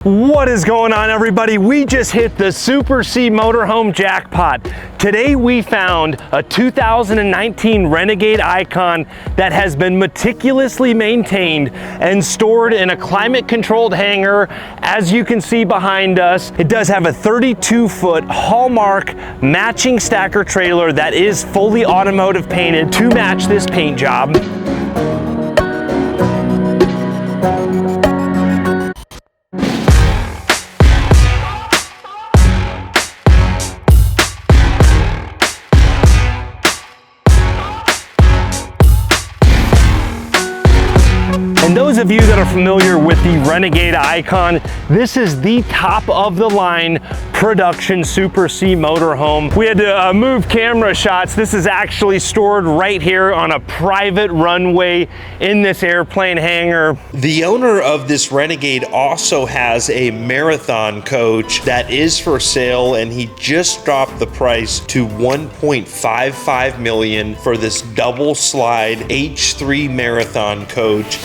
What is going on, everybody? We just hit the Super C motorhome jackpot. Today we found a 2019 Renegade IKON that has been meticulously maintained and stored in a climate-controlled hangar. As you can see behind us, it does have a 32-foot Hallmark matching stacker trailer that is fully automotive painted to match this paint job. And those of you that are familiar with the Renegade IKON, this is the top of the line production Super C motorhome. We had to move camera shots. This is actually stored right here on a private runway in this airplane hangar. The owner of this Renegade also has a marathon coach that is for sale, and he just dropped the price to $1.55 million for this double slide H3 marathon coach.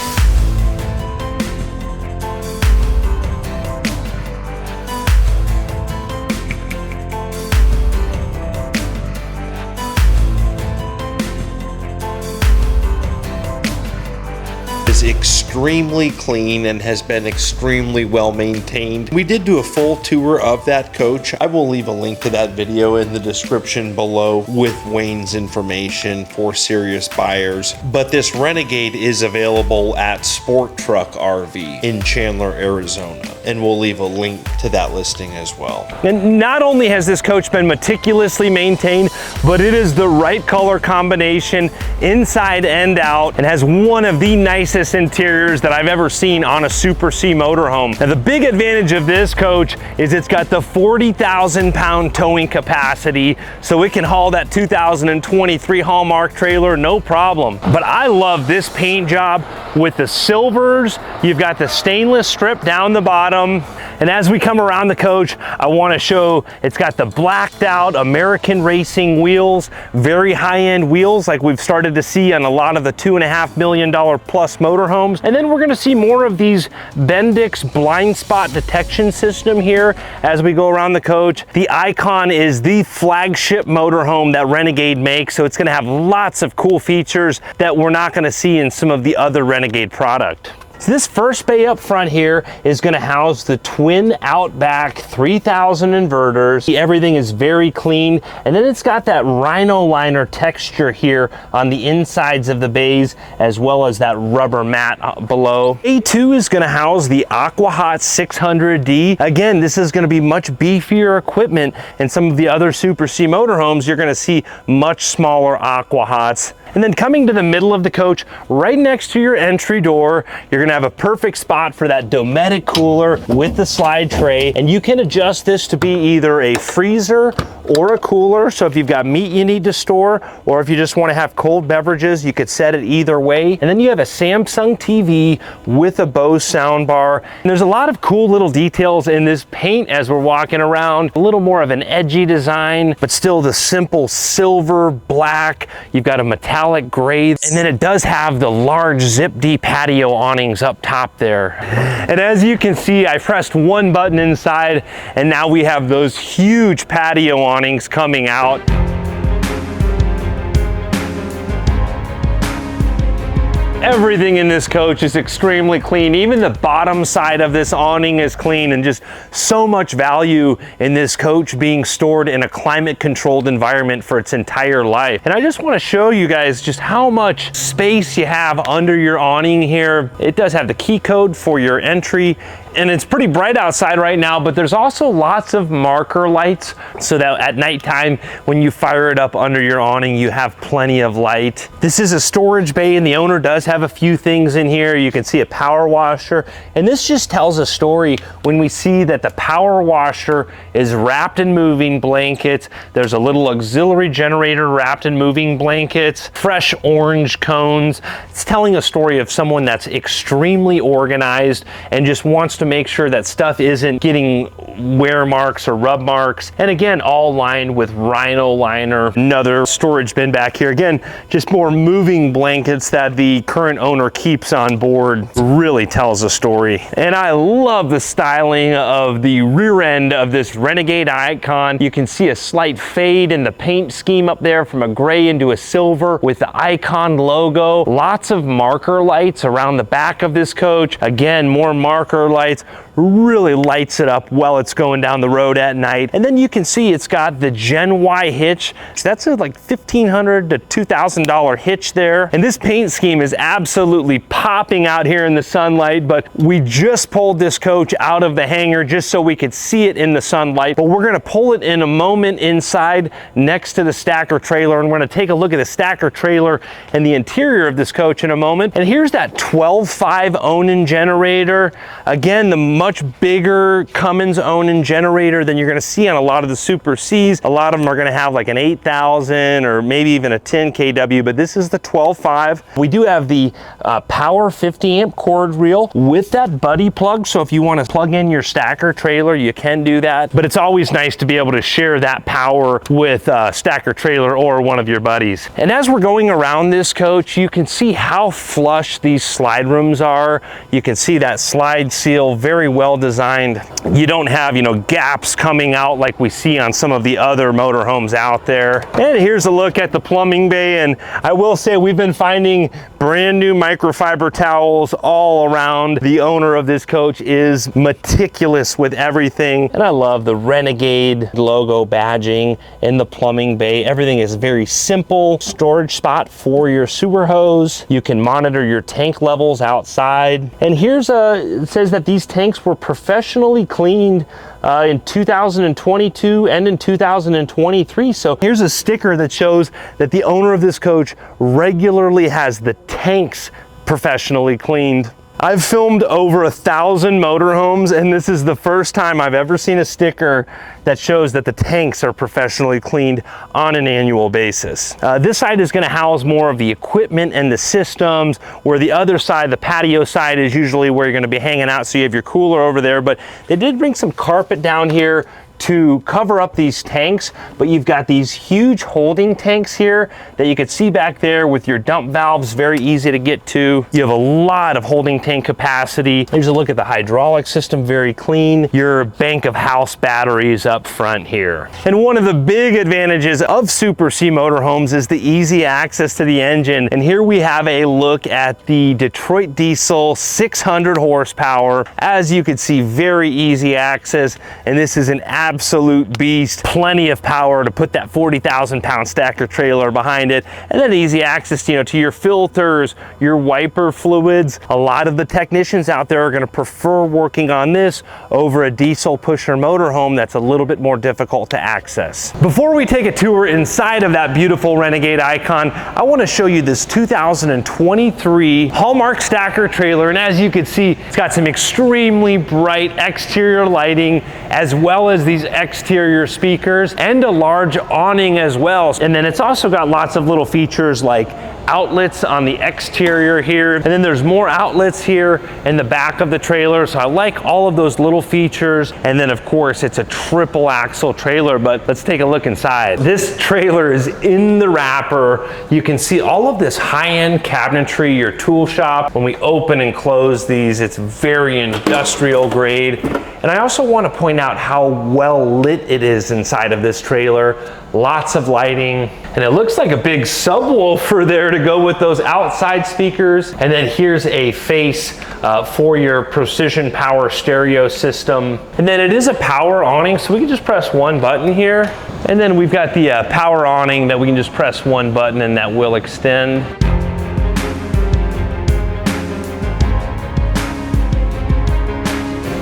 Is extremely clean and has been extremely well maintained. We did do a full tour of that coach. I will leave a link to that video in the description below with Wayne's information for serious buyers. But this Renegade is available at Sport Truck RV in Chandler, Arizona, and we'll leave a link to that listing as well. And not only has this coach been meticulously maintained, but it is the right color combination inside and out, and has one of the nicest interiors that I've ever seen on a Super C motorhome. Now, the big advantage of this coach is it's got the 40,000 pound towing capacity, so it can haul that 2023 Hallmark trailer no problem. But I love this paint job with the silvers. You've got the stainless strip down the bottom. And as we come around the coach, I want to show it's got the blacked out American racing wheels, very high-end wheels like we've started to see on a lot of the $2.5 million plus motorhomes. And then we're going to see more of these Bendix blind spot detection system here as we go around the coach. The IKON is the flagship motorhome that Renegade makes, so it's going to have lots of cool features that we're not going to see in some of the other Renegade product. So this first bay up front here is going to house the twin Outback 3000 inverters. Everything is very clean, and then it's got that rhino liner texture here on the insides of the bays, as well as that rubber mat below. A2 is going to house the AquaHot 600D. Again, this is going to be much beefier equipment, and some of the other Super C motorhomes you're going to see much smaller AquaHots. And then coming to the middle of the coach, right next to your entry door, you're gonna have a perfect spot for that Dometic cooler with the slide tray. And you can adjust this to be either a freezer or a cooler. So if you've got meat you need to store, or if you just wanna have cold beverages, you could set it either way. And then you have a Samsung TV with a Bose soundbar. And there's a lot of cool little details in this paint as we're walking around. A little more of an edgy design, but still the simple silver, black. You've got a metallic gray, and then it does have the large zip-D patio awnings up top there. And as you can see, I pressed one button inside, and now we have those huge patio awnings coming out. Everything in this coach is extremely clean. Even the bottom side of this awning is clean, and just so much value in this coach being stored in a climate-controlled environment for its entire life. And I just want to show you guys just how much space you have under your awning here. It does have the key code for your entry, and it's pretty bright outside right now, but there's also lots of marker lights so that at nighttime when you fire it up under your awning, you have plenty of light. This is a storage bay, and the owner does have a few things in here. You can see a power washer, and this just tells a story when we see that the power washer is wrapped in moving blankets. There's a little auxiliary generator wrapped in moving blankets, fresh orange cones. It's telling a story of someone that's extremely organized and just wants to make sure that stuff isn't getting wear marks or rub marks. And again, all lined with Rhino liner. Another storage bin back here. Again, just more moving blankets that the current owner keeps on board. Really tells a story. And I love the styling of the rear end of this Renegade IKON. You can see a slight fade in the paint scheme up there from a gray into a silver with the IKON logo. Lots of marker lights around the back of this coach. Again, more marker lights. Really lights it up while it's going down the road at night. And then you can see it's got the Gen Y hitch. So that's a like $1,500 to $2,000 hitch there. And this paint scheme is absolutely popping out here in the sunlight, but we just pulled this coach out of the hangar just so we could see it in the sunlight. But we're gonna pull it in a moment inside next to the stacker trailer, and we're gonna take a look at the stacker trailer and the interior of this coach in a moment. And here's that 12.5 Onan generator. Again, the much bigger Cummins Onan generator than you're going to see on a lot of the Super Cs. A lot of them are going to have like an 8,000 or maybe even a 10 kW, but this is the 12.5. We do have the power 50 amp cord reel with that buddy plug. So if you want to plug in your stacker trailer, you can do that. But it's always nice to be able to share that power with a stacker trailer or one of your buddies. And as we're going around this coach, you can see how flush these slide rooms are. You can see that slide seal very well designed. You don't have, you know, gaps coming out like we see on some of the other motorhomes out there. And here's a look at the plumbing bay. And I will say we've been finding brand new microfiber towels all around. The owner of this coach is meticulous with everything. And I love the Renegade logo badging in the plumbing bay. Everything is very simple. Storage spot for your sewer hose. You can monitor your tank levels outside. And here's it says that these tanks were professionally cleaned in 2022 and in 2023. So here's a sticker that shows that the owner of this coach regularly has the tanks professionally cleaned. I've filmed over 1,000 motorhomes, and this is the first time I've ever seen a sticker that shows that the tanks are professionally cleaned on an annual basis. This side is going to house more of the equipment and the systems, where the other side, the patio side, is usually where you're going to be hanging out. So you have your cooler over there, but they did bring some carpet down here to cover up these tanks, but you've got these huge holding tanks here that you could see back there with your dump valves, very easy to get to. You have a lot of holding tank capacity. Here's a look at the hydraulic system, very clean. Your bank of house batteries up front here. And one of the big advantages of Super C motorhomes is the easy access to the engine. And here we have a look at the Detroit Diesel 600 horsepower. As you can see, very easy access, and this is an absolute beast. Plenty of power to put that 40,000 pound stacker trailer behind it, and then easy access, you know, to your filters, your wiper fluids. A lot of the technicians out there are going to prefer working on this over a diesel pusher motorhome that's a little bit more difficult to access. Before we take a tour inside of that beautiful Renegade IKON, I want to show you this 2023 Hallmark stacker trailer. And as you can see, it's got some extremely bright exterior lighting, as well as these exterior speakers and a large awning as well. And then it's also got lots of little features like outlets on the exterior here, and then there's more outlets here in the back of the trailer. So I like all of those little features. And then of course it's a triple axle trailer, but let's take a look inside. This trailer is in the wrapper. You can see all of this high-end cabinetry, your tool shop. When we open and close these, it's very industrial grade. And I also want to point out how well lit it is inside of this trailer. Lots of lighting, and it looks like a big subwoofer there to go with those outside speakers. And then here's a face for your precision power stereo system. And then it is a power awning, so we can just press one button here. And then we've got the power awning that we can just press one button and that will extend.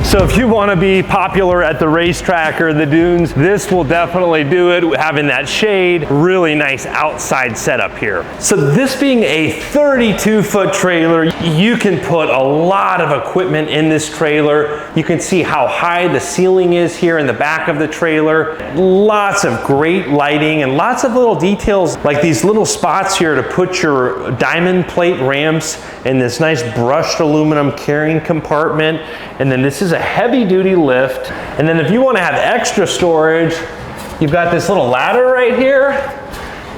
So if you want to be popular at the racetrack or the dunes, this will definitely do it, having that shade. Really nice outside setup here. So this being a 32-foot trailer, you can put a lot of equipment in this trailer. You can see how high the ceiling is here in the back of the trailer. Lots of great lighting and lots of little details, like these little spots here to put your diamond plate ramps in this nice brushed aluminum carrying compartment. And then this is a heavy duty lift. And then if you want to have extra storage, you've got this little ladder right here.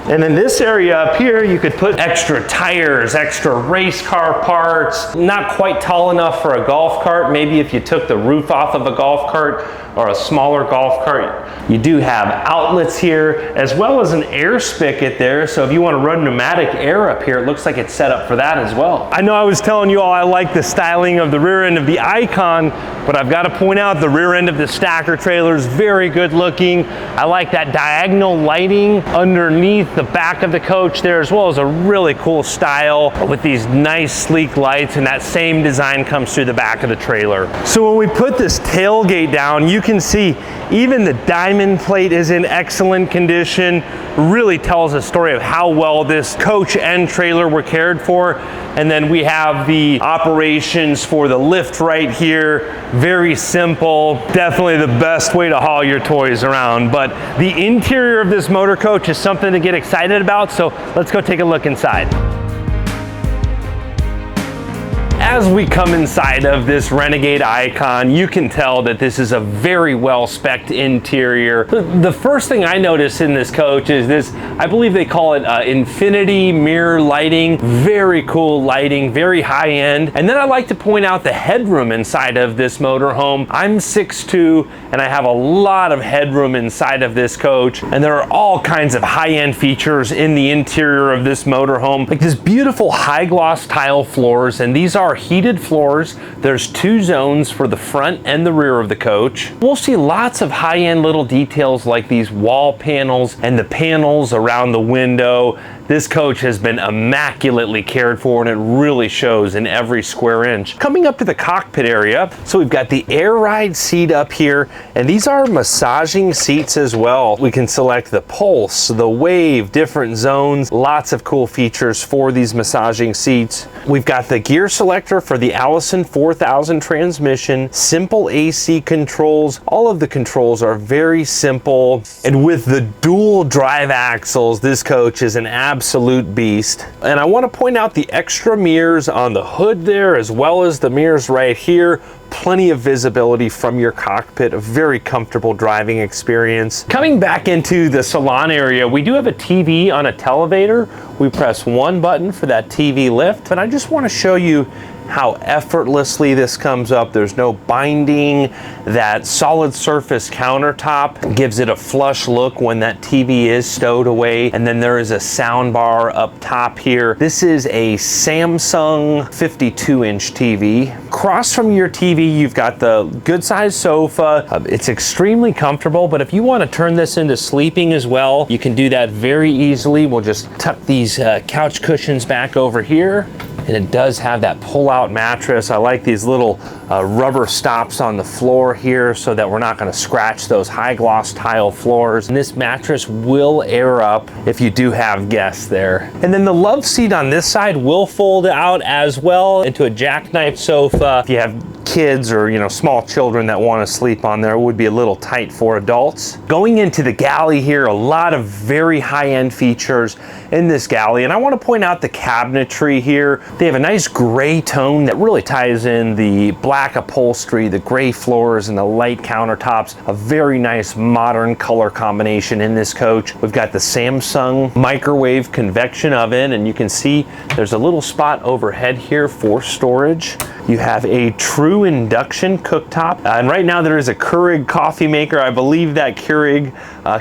And in this area up here, you could put extra tires, extra race car parts. Not quite tall enough for a golf cart. Maybe if you took the roof off of a golf cart or a smaller golf cart. You do have outlets here, as well as an air spigot there. So if you want to run pneumatic air up here, it looks like it's set up for that as well. I know I was telling you all I like the styling of the rear end of the Icon, but I've got to point out the rear end of the stacker trailer is very good looking. I like that diagonal lighting underneath the back of the coach there, as well as a really cool style with these nice sleek lights, and that same design comes through the back of the trailer. So when we put this tailgate down, you can see even the diamond plate is in excellent condition. Really tells a story of how well this coach and trailer were cared for. And then we have the operations for the lift right here. Very simple, definitely the best way to haul your toys around. But the interior of this motor coach is something to get excited about, so let's go take a look inside. As we come inside of this Renegade Icon, you can tell that this is a very well-spec'd interior. The first thing I notice in this coach is this, I believe they call it infinity mirror lighting. Very cool lighting, very high-end. And then I like to point out the headroom inside of this motorhome. I'm 6'2", and I have a lot of headroom inside of this coach. And there are all kinds of high-end features in the interior of this motorhome, like this beautiful high-gloss tile floors, and these are heated floors. There's 2 zones for the front and the rear of the coach. We'll see lots of high-end little details like these wall panels and the panels around the window. This coach has been immaculately cared for, and it really shows in every square inch. Coming up to the cockpit area, so we've got the air ride seat up here, and these are massaging seats as well. We can select the pulse, the wave, different zones, lots of cool features for these massaging seats. We've got the gear selector for the Allison 4000 transmission, simple AC controls. All of the controls are very simple, and with the dual drive axles, this coach is an absolute beast. And I want to point out the extra mirrors on the hood there, as well as the mirrors right here. Plenty of visibility from your cockpit, a very comfortable driving experience. Coming back into the salon area, we do have a TV on a televator. We press one button for that TV lift, but I just want to show you how effortlessly this comes up. There's no binding. That solid surface countertop gives it a flush look when that TV is stowed away. And then there is a sound bar up top here. This is a Samsung 52-inch TV. Across from your TV, you've got the good sized sofa. It's extremely comfortable, but if you want to turn this into sleeping as well, you can do that very easily. We'll just tuck these couch cushions back over here. And it does have that pull-out mattress. I like these little rubber stops on the floor here so that we're not going to scratch those high-gloss tile floors. And this mattress will air up if you do have guests there. And then the love seat on this side will fold out as well into a jackknife sofa. If you have kids or small children that want to sleep on there, it would be a little tight for adults. Going into the Galley here, a lot of very high-end features in this Galley, and I want to point out the cabinetry here. They have a nice gray tone that really ties in the black upholstery, the gray floors, and the light countertops. A very nice modern color combination in this coach. We've got the Samsung microwave convection oven, and you can see there's a little spot overhead here for storage. You have a true induction cooktop, and right now there is a Keurig coffee maker. I believe that Keurig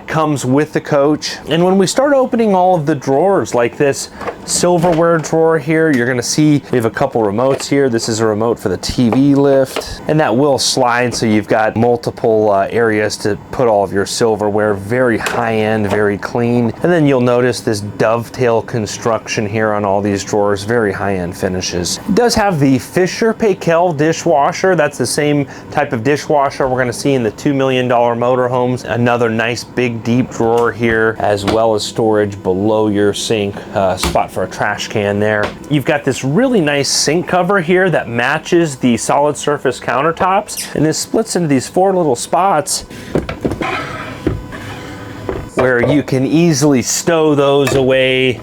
comes with the coach. And when we start opening all of the drawers, like this silverware drawer here, you're going to see we have a couple remotes here. This is a remote for the TV lift, and that will slide, so you've got multiple areas to put all of your silverware. Very high-end, very clean. And then you'll notice this dovetail construction here on all these drawers. Very high-end finishes. It does have the Fisher Paykel dishwasher. That's the same type of dishwasher we're going to see in the $2 million motorhomes. Another nice big deep drawer here, as well as storage below your sink, spot for a trash can there. You've got this really nice sink cover here that matches the solid surface countertops, and this splits into these 4 little spots where you can easily stow those away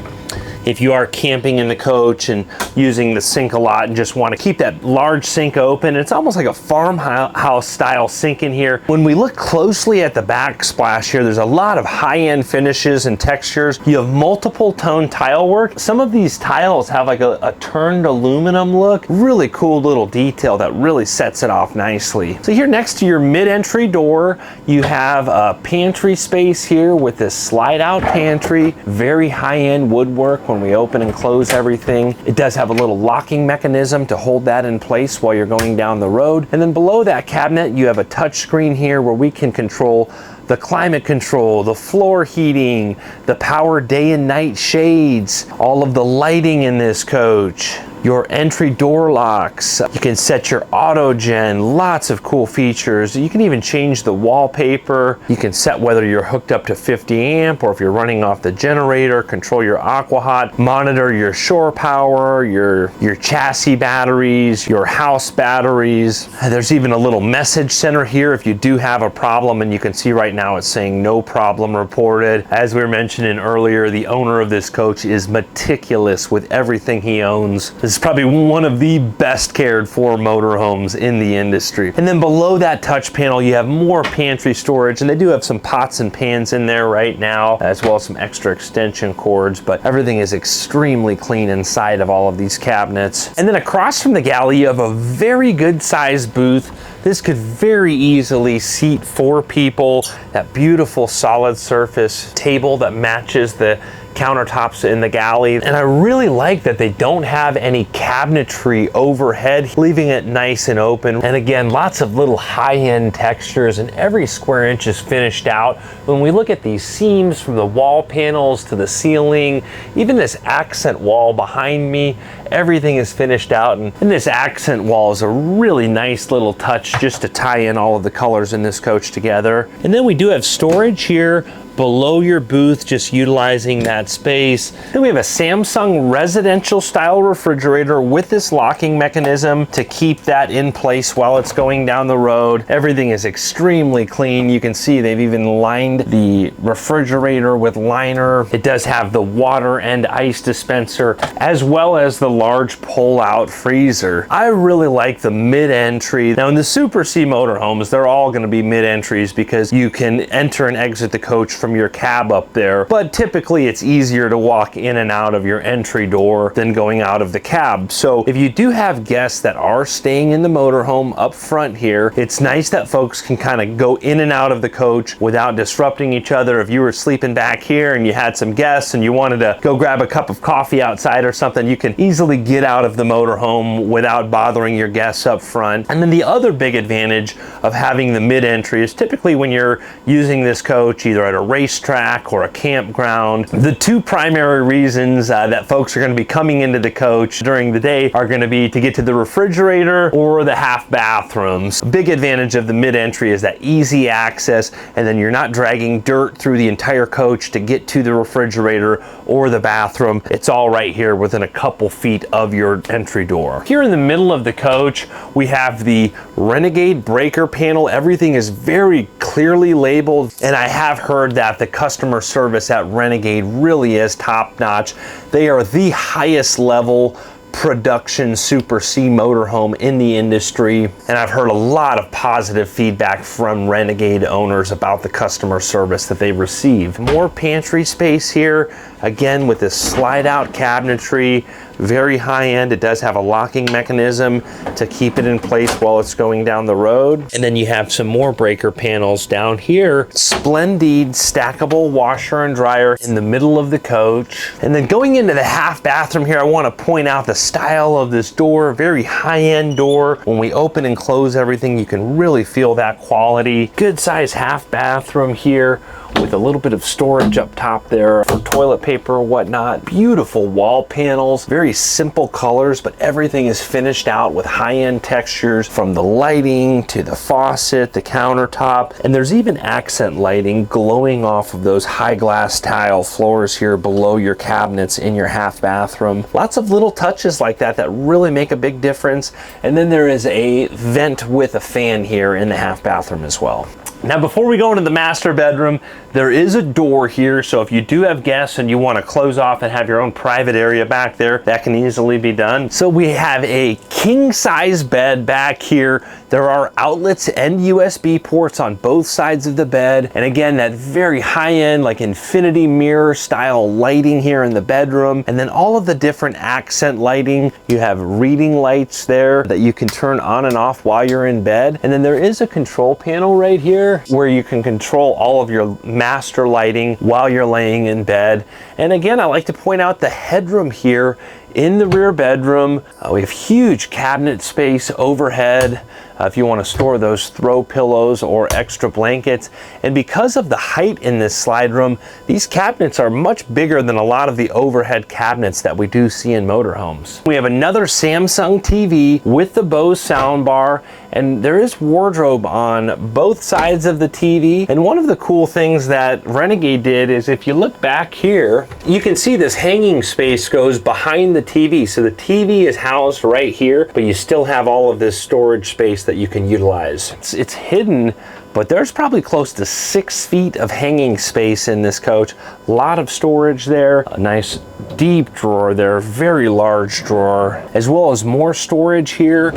if you are camping in the coach and using the sink a lot and just want to keep that large sink open. It's almost like a farmhouse style sink in here. When we look closely at the backsplash here, there's a lot of high-end finishes and textures. You have multiple tone tile work. Some of these tiles have like a turned aluminum look. Really cool little detail that really sets it off nicely. So here next to your mid-entry door, you have a pantry space here with this slide-out pantry. Very high-end woodwork when we open and close everything. It does have a little locking mechanism to hold that in place while you're going down the road. And then below that cabinet, you have a touch screen here where we can control the climate control, the floor heating, the power day and night shades, all of the lighting in this coach, your entry door locks. You can set your auto gen, lots of cool features. You can even change the wallpaper. You can set whether you're hooked up to 50 amp or if you're running off the generator, control your aqua hot, monitor your shore power, your chassis batteries, your house batteries. There's even a little message center here if you do have a problem, and you can see right now it's saying no problem reported. As we were mentioning earlier, the owner of this coach is meticulous with everything he owns. This is probably one of the best cared for motorhomes in the industry. And then below that touch panel, you have more pantry storage, and they do have some pots and pans in there right now, as well as some extra extension cords, but everything is extremely clean inside of all of these cabinets. And then across from the galley, you have a very good sized booth. This could very easily seat 4 people. That beautiful solid surface table that matches the countertops in the galley. And I really like that they don't have any cabinetry overhead, leaving it nice and open. And again, lots of little high-end textures, and every square inch is finished out. When we look at these seams from the wall panels to the ceiling, even this accent wall behind me, everything is finished out. And this accent wall is a really nice little touch just to tie in all of the colors in this coach together. And then we do have storage here below your booth, just utilizing that space. Then we have a Samsung residential style refrigerator with this locking mechanism to keep that in place while it's going down the road. Everything is extremely clean. You can see they've even lined the refrigerator with liner. It does have the water and ice dispenser, as well as the large pull-out freezer. I really like the mid-entry. Now in the Super C motorhomes, they're all going to be mid-entries because you can enter and exit the coach from your cab up there, but typically it's easier to walk in and out of your entry door than going out of the cab. So if you do have guests that are staying in the motorhome up front here, it's nice that folks can kind of go in and out of the coach without disrupting each other. If you were sleeping back here and you had some guests and you wanted to go grab a cup of coffee outside or something, you can easily get out of the motorhome without bothering your guests up front. And then the other big advantage of having the mid-entry is typically when you're using this coach either at a racetrack or a campground, the 2 primary reasons that folks are going to be coming into the coach during the day are going to be to get to the refrigerator or the half bathrooms. A big advantage of the mid-entry is that easy access, and then you're not dragging dirt through the entire coach to get to the refrigerator or the bathroom. It's all right here within a couple feet of your entry door. Here in the middle of the coach, we have the Renegade breaker panel. Everything is very clearly labeled, and I have heard that the customer service at Renegade really is top-notch. They are the highest level production Super C motorhome in the industry, and I've heard a lot of positive feedback from Renegade owners about the customer service that they receive. More pantry space here, again with this slide out cabinetry, very high end. It does have a locking mechanism to keep it in place while it's going down the road. And then you have some more breaker panels down here. Splendid stackable washer and dryer in the middle of the coach. And then going into the half bathroom here, I want to point out the style of this door, very high end door. When we open and close everything, you can really feel that quality. Good size half bathroom here with a little bit of storage up top there for toilet paper or whatnot. Beautiful wall panels, very simple colors, but everything is finished out with high-end textures from the lighting to the faucet, the countertop, and there's even accent lighting glowing off of those high glass tile floors here below your cabinets in your half bathroom. Lots of little touches like that that really make a big difference. And then there is a vent with a fan here in the half bathroom as well. Now, before we go into the master bedroom, there is a door here, so if you do have guests and you want to close off and have your own private area back there, that can easily be done. So we have a king size bed back here. There are outlets and USB ports on both sides of the bed. And again, that very high-end, like infinity mirror style lighting here in the bedroom. And then all of the different accent lighting. You have reading lights there that you can turn on and off while you're in bed. And then there is a control panel right here where you can control all of your master lighting while you're laying in bed. And again, I like to point out the headroom here in the rear bedroom. We have huge cabinet space overhead if you want to store those throw pillows or extra blankets. And because of the height in this slide room, these cabinets are much bigger than a lot of the overhead cabinets that we do see in motorhomes. We have another Samsung TV with the Bose soundbar, and there is wardrobe on both sides of the TV. And one of the cool things that Renegade did is, if you look back here, you can see this hanging space goes behind the TV. So the TV is housed right here, but you still have all of this storage space that you can utilize. It's hidden, but there's probably close to 6 feet of hanging space in this coach. A lot of storage there, a nice deep drawer there, very large drawer, as well as more storage here,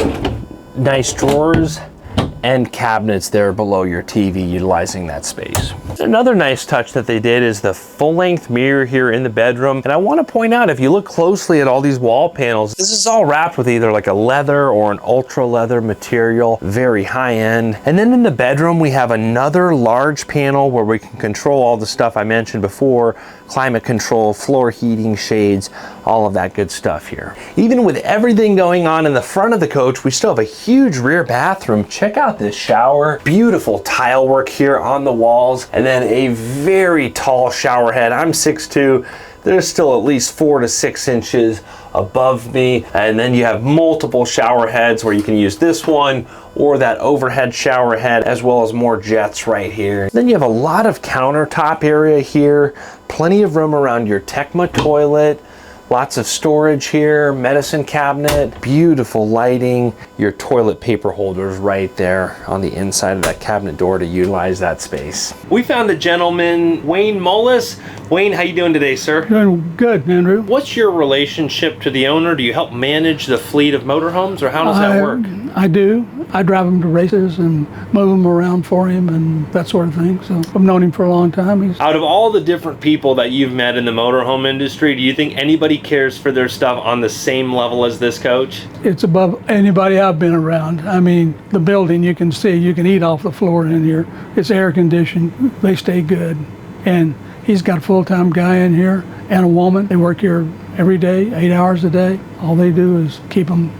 nice drawers and cabinets there below your TV utilizing that space. Another nice touch that they did is the full-length mirror here in the bedroom. And I want to point out, if you look closely at all these wall panels, this is all wrapped with either like a leather or an ultra leather material, very high-end. And then in the bedroom, we have another large panel where we can control all the stuff I mentioned before, climate control, floor heating, shades, all of that good stuff here. Even with everything going on in the front of the coach, we still have a huge rear bathroom. Check out this shower, beautiful tile work here on the walls, and then a very tall shower head. I'm 6'2". There's still at least 4 to 6 inches above me. And then you have multiple shower heads where you can use this one or that overhead shower head, as well as more jets right here. Then you have a lot of countertop area here, plenty of room around your Tecma toilet, lots of storage here, medicine cabinet, beautiful lighting, your toilet paper holders right there on the inside of that cabinet door to utilize that space. We found a gentleman, Wayne Mullis. Wayne, how you doing today, sir? Doing good, Andrew. What's your relationship to the owner? Do you help manage the fleet of motorhomes, or how does that work? I do. I drive him to races and move them around for him and that sort of thing. So I've known him for a long time. Out of all the different people that you've met in the motorhome industry, do you think anybody cares for their stuff on the same level as this coach? It's above anybody I've been around. I mean, the building, you can see, you can eat off the floor in here. It's air conditioned. They stay good. And he's got a full-time guy in here and a woman. They work here every day, 8 hours a day. All they do is keep them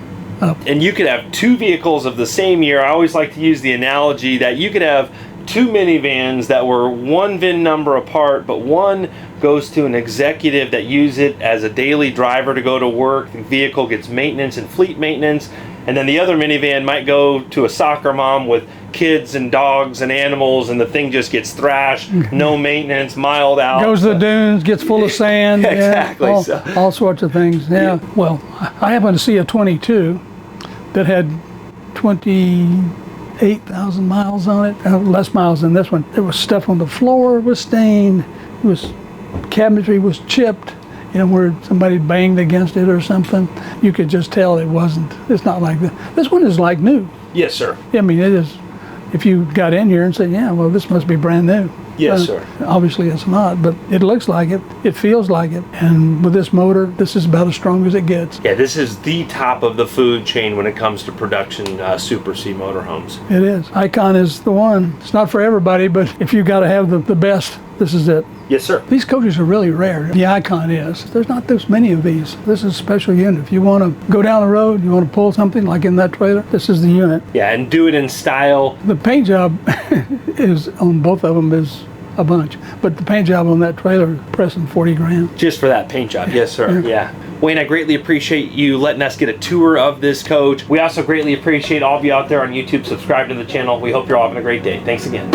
up. And you could have 2 vehicles of the same year. I always like to use the analogy that you could have 2 minivans that were 1 VIN number apart, but one goes to an executive that uses it as a daily driver to go to work. The vehicle gets maintenance and fleet maintenance. And then the other minivan might go to a soccer mom with kids and dogs and animals, and the thing just gets thrashed, no maintenance, mild out. Goes to the dunes, gets full of sand. Exactly. Yeah, all sorts of things. Yeah. Well, I happened to see a 22 that had 28,000 miles on it, less miles than this one. There was stuff on the floor, was stained, it was cabinetry was chipped, you know, where somebody banged against it or something. You could just tell it's not like that. This one is like new. Yes, sir. I mean, it is. If you got in here and said, yeah, well, this must be brand new. Yes, sir. Obviously it's not, but it looks like it. It feels like it. And with this motor, this is about as strong as it gets. Yeah, this is the top of the food chain when it comes to production Super C motorhomes. It is. IKON is the one. It's not for everybody, but if you got to have the best, this is it. Yes, sir. These coaches are really rare. The IKON is. There's not this many of these. This is a special unit. If you want to go down the road, you want to pull something like in that trailer, this is the unit. Yeah, and do it in style. The paint job is on both of them is a bunch, but the paint job on that trailer is pressing 40 grand. Just for that paint job. Yes, sir. Yeah. Wayne, I greatly appreciate you letting us get a tour of this coach. We also greatly appreciate all of you out there on YouTube. Subscribe to the channel. We hope you're all having a great day. Thanks again.